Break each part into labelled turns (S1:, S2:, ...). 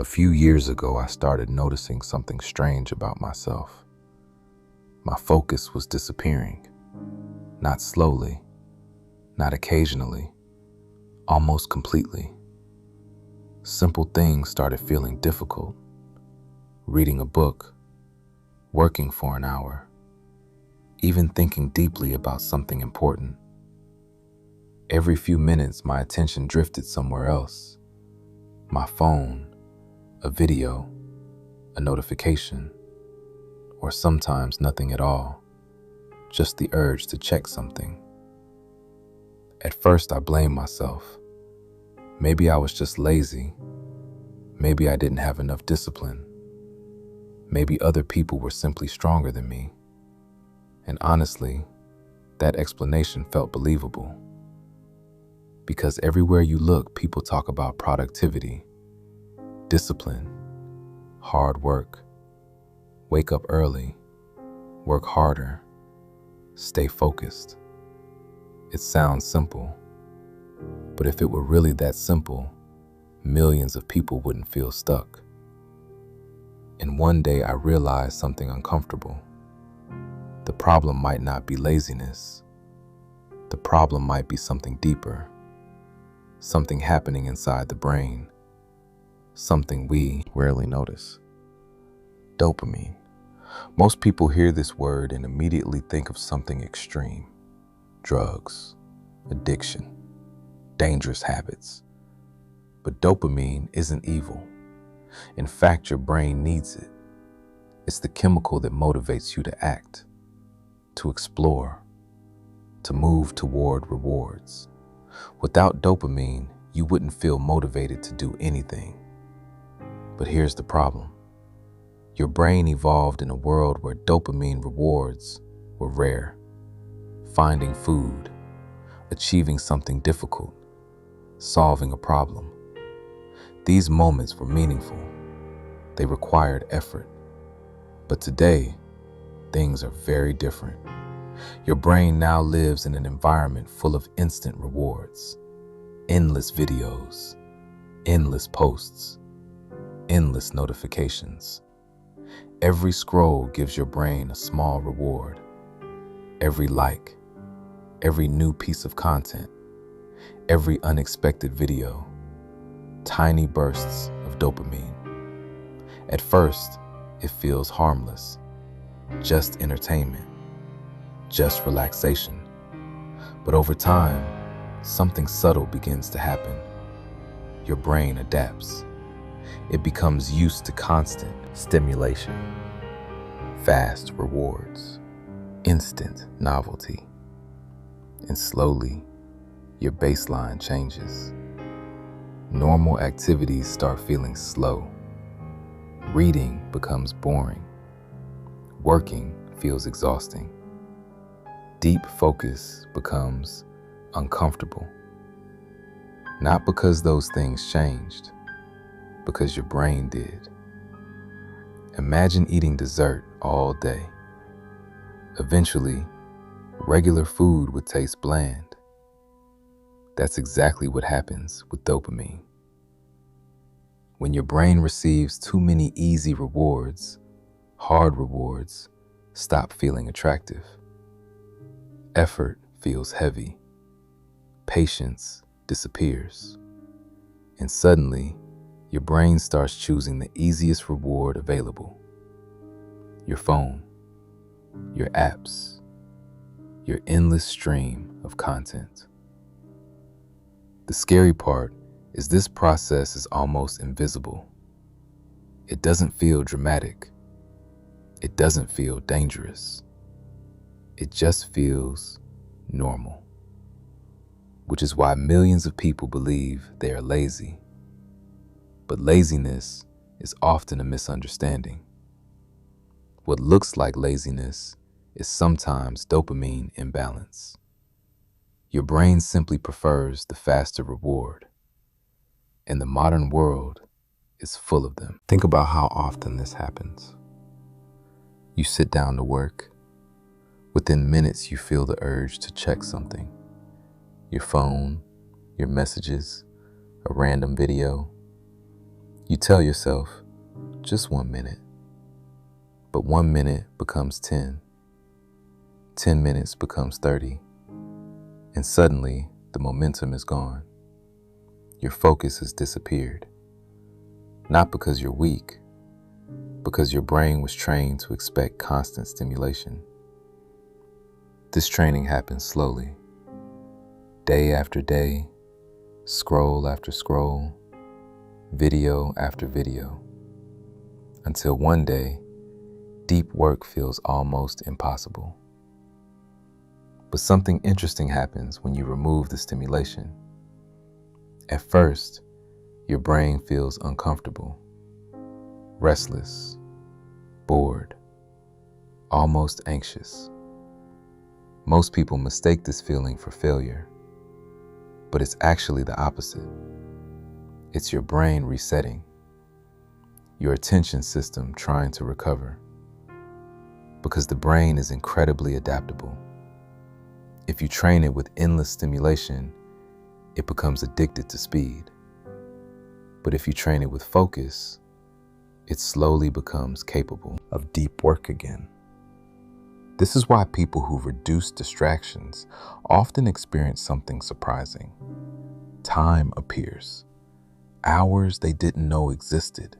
S1: A few years ago, I started noticing something strange about myself. My focus was disappearing, not slowly, not occasionally, almost completely. Simple things started feeling difficult. Reading a book, working for an hour, even thinking deeply about something important. Every few minutes, my attention drifted somewhere else. My phone, a video, a notification, or sometimes nothing at all, just the urge to check something. At first, I blamed myself. Maybe I was just lazy. Maybe I didn't have enough discipline. Maybe other people were simply stronger than me. And honestly, that explanation felt believable. Because everywhere you look, people talk about productivity, discipline, hard work, wake up early, work harder, stay focused. It sounds simple, but if it were really that simple, millions of people wouldn't feel stuck. And one day I realized something uncomfortable. The problem might not be laziness. The problem might be something deeper, something happening inside the brain, something we rarely notice. Dopamine. Most people hear this word and immediately think of something extreme: drugs, addiction, dangerous habits. But dopamine isn't evil. In fact, your brain needs it. It's the chemical that motivates you to act, to explore, to move toward rewards. Without dopamine, you wouldn't feel motivated to do anything. But here's the problem. Your brain evolved in a world where dopamine rewards were rare. Finding food, achieving something difficult, solving a problem. These moments were meaningful. They required effort. But today, things are very different. Your brain now lives in an environment full of instant rewards, endless videos, endless posts, endless notifications. Every scroll gives your brain a small reward. Every like, every new piece of content, every unexpected video, tiny bursts of dopamine. At first, it feels harmless, just entertainment, just relaxation. But over time, something subtle begins to happen. Your brain adapts. It becomes used to constant stimulation, fast rewards, instant novelty. And slowly, your baseline changes. Normal activities start feeling slow. Reading becomes boring. Working feels exhausting. Deep focus becomes uncomfortable. Not because those things changed, because your brain did. Imagine eating dessert all day. Eventually, regular food would taste bland. That's exactly what happens with dopamine. When your brain receives too many easy rewards, hard rewards stop feeling attractive. Effort feels heavy. Patience disappears. And suddenly, your brain starts choosing the easiest reward available. Your phone, your apps, your endless stream of content. The scary part is this process is almost invisible. It doesn't feel dramatic. It doesn't feel dangerous. It just feels normal. Which is why millions of people believe they are lazy. But laziness is often a misunderstanding. What looks like laziness is sometimes dopamine imbalance. Your brain simply prefers the faster reward, and the modern world is full of them. Think about how often this happens. You sit down to work. Within minutes, you feel the urge to check something. Your phone, your messages, a random video. You tell yourself, just 1 minute. But 1 minute becomes 10. 10 minutes becomes 30. And suddenly, the momentum is gone. Your focus has disappeared. Not because you're weak, because your brain was trained to expect constant stimulation. This training happens slowly. Day after day, scroll after scroll, video after video, until one day, deep work feels almost impossible. But something interesting happens when you remove the stimulation. At first, your brain feels uncomfortable, restless, bored, almost anxious. Most people mistake this feeling for failure, but it's actually the opposite. It's your brain resetting, your attention system trying to recover, because the brain is incredibly adaptable. If you train it with endless stimulation, it becomes addicted to speed. But if you train it with focus, it slowly becomes capable of deep work again. This is why people who reduce distractions often experience something surprising. Time appears, hours they didn't know existed,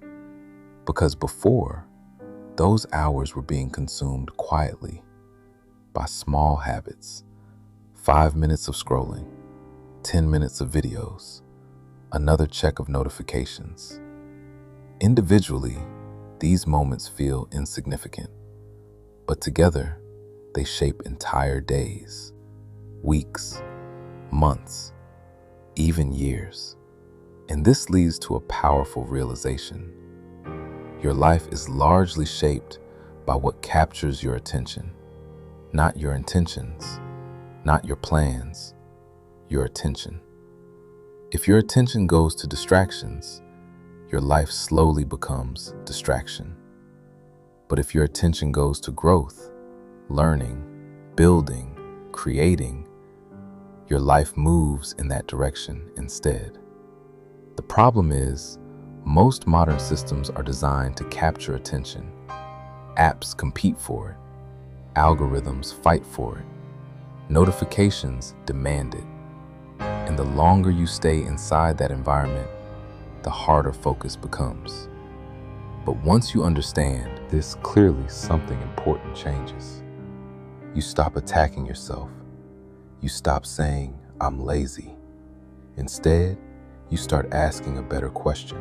S1: because before, those hours were being consumed quietly by small habits. 5 minutes of scrolling, 10 minutes of videos, another check of notifications. Individually, these moments feel insignificant, but together, they shape entire days, weeks, months, even years. And this leads to a powerful realization. Your life is largely shaped by what captures your attention, not your intentions, not your plans, your attention. If your attention goes to distractions, your life slowly becomes distraction. But if your attention goes to growth, learning, building, creating, your life moves in that direction instead. The problem is, most modern systems are designed to capture attention. Apps compete for it. Algorithms fight for it. Notifications demand it. And the longer you stay inside that environment, the harder focus becomes. But once you understand this, clearly something important changes. You stop attacking yourself. You stop saying, "I'm lazy." Instead, you start asking a better question.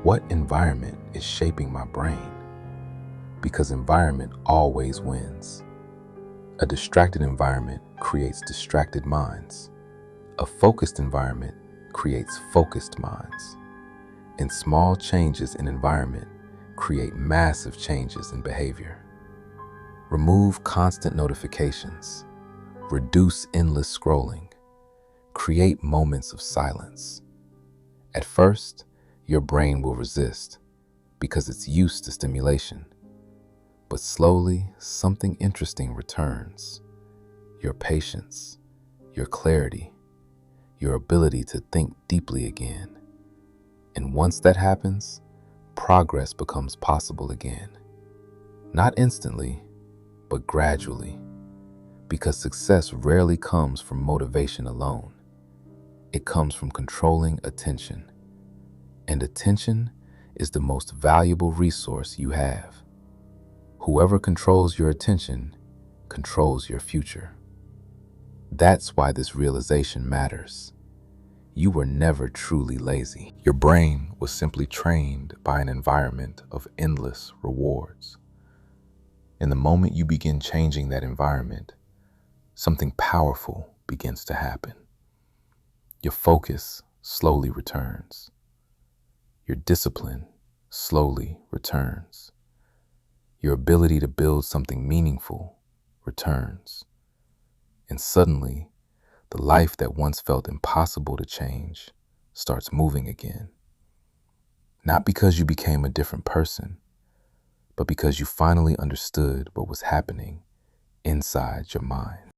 S1: What environment is shaping my brain? Because environment always wins. A distracted environment creates distracted minds. A focused environment creates focused minds. And small changes in environment create massive changes in behavior. Remove constant notifications. Reduce endless scrolling. Create moments of silence. At first, your brain will resist because it's used to stimulation. But slowly, something interesting returns. Your patience, your clarity, your ability to think deeply again. And once that happens, progress becomes possible again. Not instantly, but gradually. Because success rarely comes from motivation alone. It comes from controlling attention. And attention is the most valuable resource you have. Whoever controls your attention controls your future. That's why this realization matters. You were never truly lazy. Your brain was simply trained by an environment of endless rewards. And the moment you begin changing that environment, something powerful begins to happen. Your focus slowly returns. Your discipline slowly returns. Your ability to build something meaningful returns. And suddenly, the life that once felt impossible to change starts moving again. Not because you became a different person, but because you finally understood what was happening inside your mind.